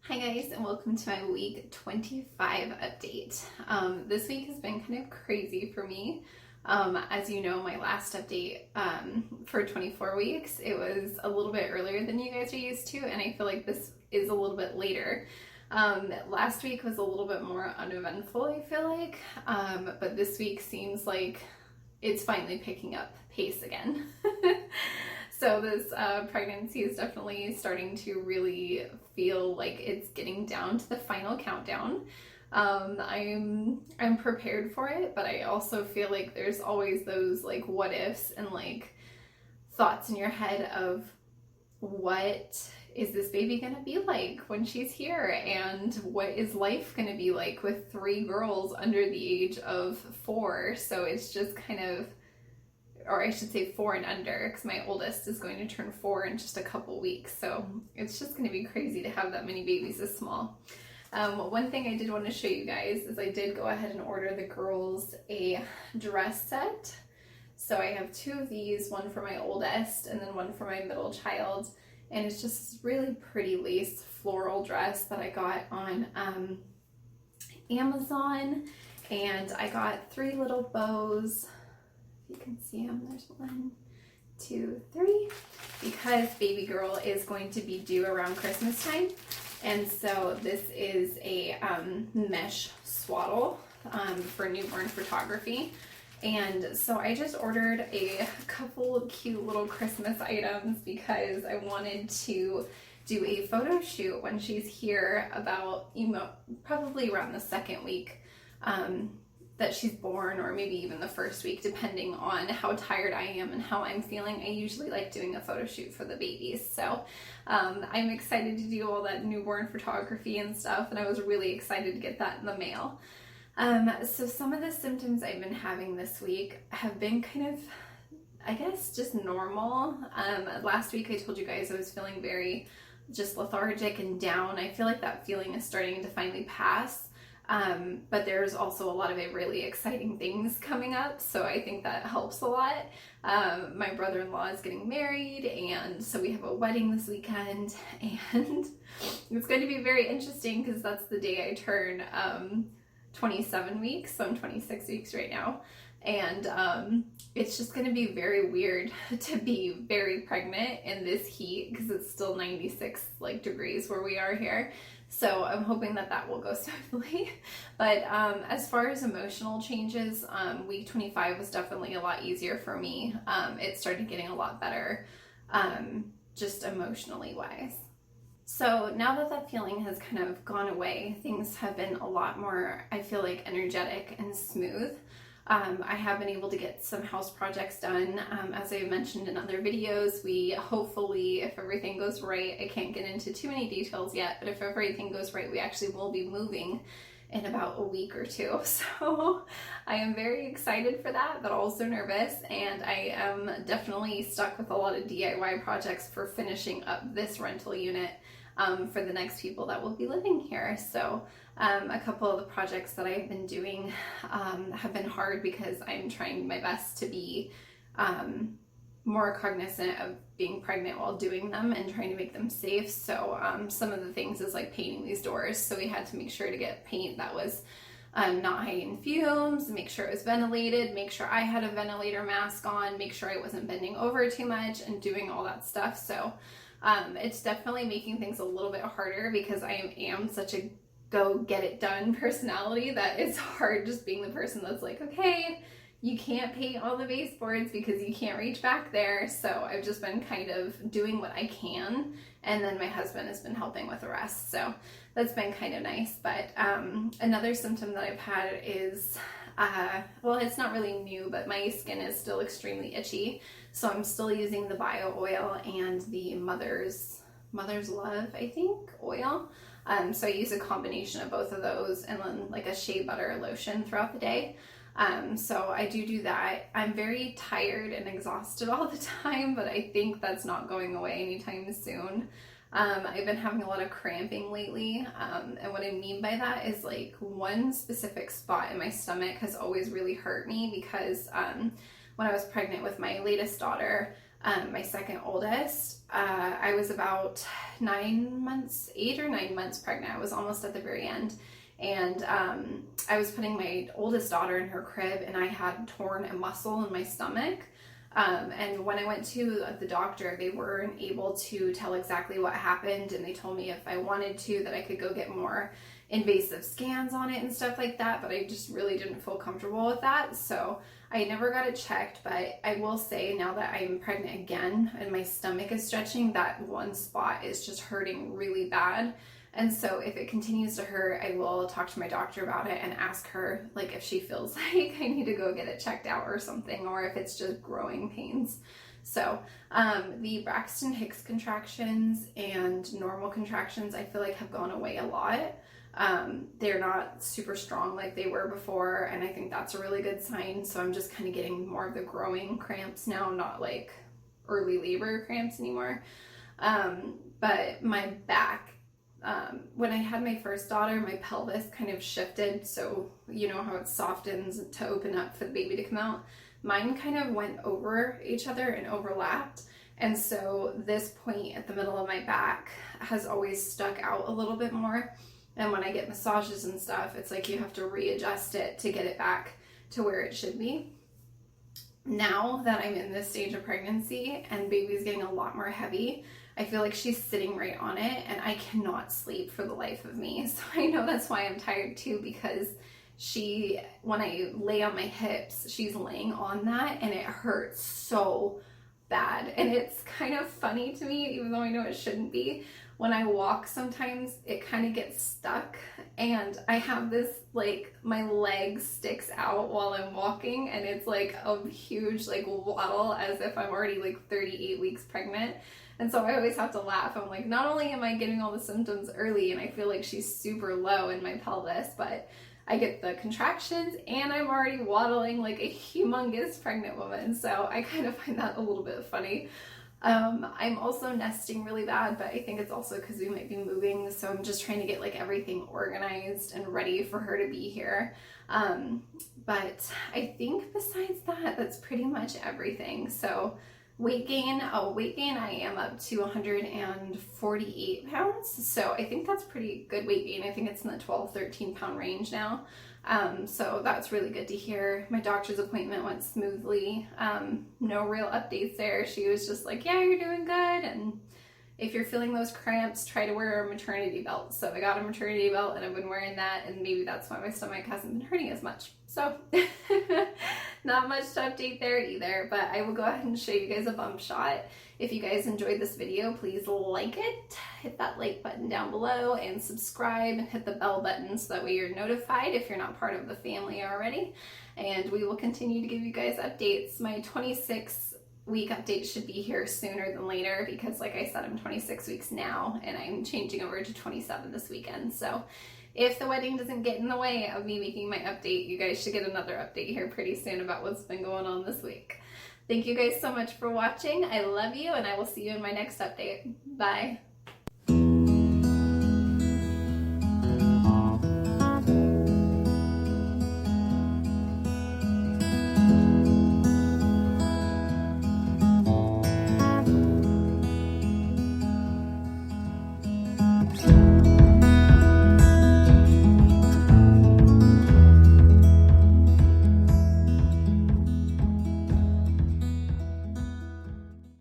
Hi guys, and welcome to my week 25 update. This week has been kind of crazy for me. As you know, my last update for 24 weeks, it was a little bit earlier than you guys are used to, and I feel like this is a little bit later. Last week was a little bit more uneventful, I feel like, but this week seems like it's finally picking up pace again. So this pregnancy is definitely starting to really feel like it's getting down to the final countdown. I'm prepared for it, but I also feel like there's always those like what ifs and like thoughts in your head of what is this baby gonna be like when she's here, and what is life gonna be like with 3 girls under the age of 4. So it's just kind of, or I should say 4 and under, because my oldest is going to turn 4 in just a couple weeks. So it's just going to be crazy to have that many babies this small. One thing I did want to show you guys is I did go ahead and order the girls a dress set. So I have 2 of these, one for my oldest and then one for my middle child. And it's just this really pretty lace floral dress that I got on Amazon. And I got 3 little bows. You can see them. There's 1, 2, 3, because baby girl is going to be due around Christmas time. And so this is a mesh swaddle for newborn photography. And so I just ordered a couple of cute little Christmas items because I wanted to do a photo shoot when she's here about, probably around the 2nd week that she's born, or maybe even the 1st week, depending on how tired I am and how I'm feeling. I usually like doing a photo shoot for the babies. So I'm excited to do all that newborn photography and stuff, and I was really excited to get that in the mail. So some of the symptoms I've been having this week have been kind of, I guess, just normal. Last week I told you guys I was feeling very just lethargic and down. I feel like that feeling is starting to finally pass. But there's also a lot of really exciting things coming up, so I think that helps a lot. My brother-in-law is getting married, and so we have a wedding this weekend, and it's going to be very interesting because that's the day I turn 27 weeks, so I'm 26 weeks right now. And it's just going to be very weird to be very pregnant in this heat because it's still 96 degrees where we are here. So I'm hoping that that will go smoothly. But as far as emotional changes, week 25 was definitely a lot easier for me. It started getting a lot better, just emotionally wise. So now that that feeling has kind of gone away, things have been a lot more, I feel like, energetic and smooth. I have been able to get some house projects done. As I mentioned in other videos, we hopefully, if everything goes right, I can't get into too many details yet, but if everything goes right, we actually will be moving in about a week or 2. So I am very excited for that, but also nervous, and I am definitely stuck with a lot of DIY projects for finishing up this rental unit for the next people that will be living here. So a couple of the projects that I've been doing have been hard because I'm trying my best to be more cognizant of being pregnant while doing them and trying to make them safe. So some of the things is like painting these doors. So we had to make sure to get paint that was not high in fumes, make sure it was ventilated, make sure I had a ventilator mask on, make sure I wasn't bending over too much and doing all that stuff. So it's definitely making things a little bit harder because I am such a go get it done personality that it's hard just being the person that's like, okay, you can't paint all the baseboards because you can't reach back there. So I've just been kind of doing what I can, and then my husband has been helping with the rest. So that's been kind of nice. But another symptom that I've had is, well, it's not really new, but my skin is still extremely itchy. So I'm still using the bio oil and the Mother's Love, I think, oil. So I use a combination of both of those, and then like a shea butter lotion throughout the day. So I do that. I'm very tired and exhausted all the time, but I think that's not going away anytime soon. I've been having a lot of cramping lately, and what I mean by that is like one specific spot in my stomach has always really hurt me because when I was pregnant with my latest daughter, my second oldest, I was about 9 months, 8 or 9 months pregnant. I was almost at the very end. And I was putting my oldest daughter in her crib, and I had torn a muscle in my stomach. And when I went to the doctor, they weren't able to tell exactly what happened. And they told me if I wanted to, that I could go get more invasive scans on it and stuff like that. But I just really didn't feel comfortable with that. So I never got it checked. But I will say, now that I'm pregnant again and my stomach is stretching, that one spot is just hurting really bad. And so if it continues to hurt, I will talk to my doctor about it and ask her, like, if she feels like I need to go get it checked out or something, or if it's just growing pains. So the Braxton Hicks contractions and normal contractions, I feel like, have gone away a lot. They're not super strong like they were before, and I think that's a really good sign. So I'm just kind of getting more of the growing cramps now, not like early labor cramps anymore. But my back, when I had my first daughter, my pelvis kind of shifted. So you know how it softens to open up for the baby to come out? Mine kind of went over each other and overlapped. And so this point at the middle of my back has always stuck out a little bit more. And when I get massages and stuff, it's like you have to readjust it to get it back to where it should be. Now that I'm in this stage of pregnancy and baby's getting a lot more heavy, I feel like she's sitting right on it, and I cannot sleep for the life of me. So I know that's why I'm tired too, because when I lay on my hips, she's laying on that, and it hurts so bad. And it's kind of funny to me, even though I know it shouldn't be. When I walk, sometimes it kind of gets stuck, and I have this, like, my leg sticks out while I'm walking, and it's like a huge, like, waddle, as if I'm already like 38 weeks pregnant. And so I always have to laugh. I'm like, not only am I getting all the symptoms early and I feel like she's super low in my pelvis, but I get the contractions and I'm already waddling like a humongous pregnant woman. So I kind of find that a little bit funny. I'm also nesting really bad, but I think it's also because we might be moving. So I'm just trying to get like everything organized and ready for her to be here. But I think besides that, that's pretty much everything. So weight gain, I am up to 148 pounds. So I think that's pretty good weight gain. I think it's in the 12-13 pound range now. So that's really good to hear. My doctor's appointment went smoothly. No real updates there. She was just like, yeah, you're doing good. And if you're feeling those cramps, try to wear a maternity belt. So I got a maternity belt and I've been wearing that, and maybe that's why my stomach hasn't been hurting as much. So not much to update there either, but I will go ahead and show you guys a bump shot. If you guys enjoyed this video, please like it, hit that like button down below, and subscribe and hit the bell button so that way you're notified if you're not part of the family already. And we will continue to give you guys updates. My 26-week update should be here sooner than later because, like I said, I'm 26 weeks now and I'm changing over to 27 this weekend. So if the wedding doesn't get in the way of me making my update, you guys should get another update here pretty soon about what's been going on this week. Thank you guys so much for watching. I love you, and I will see you in my next update. Bye.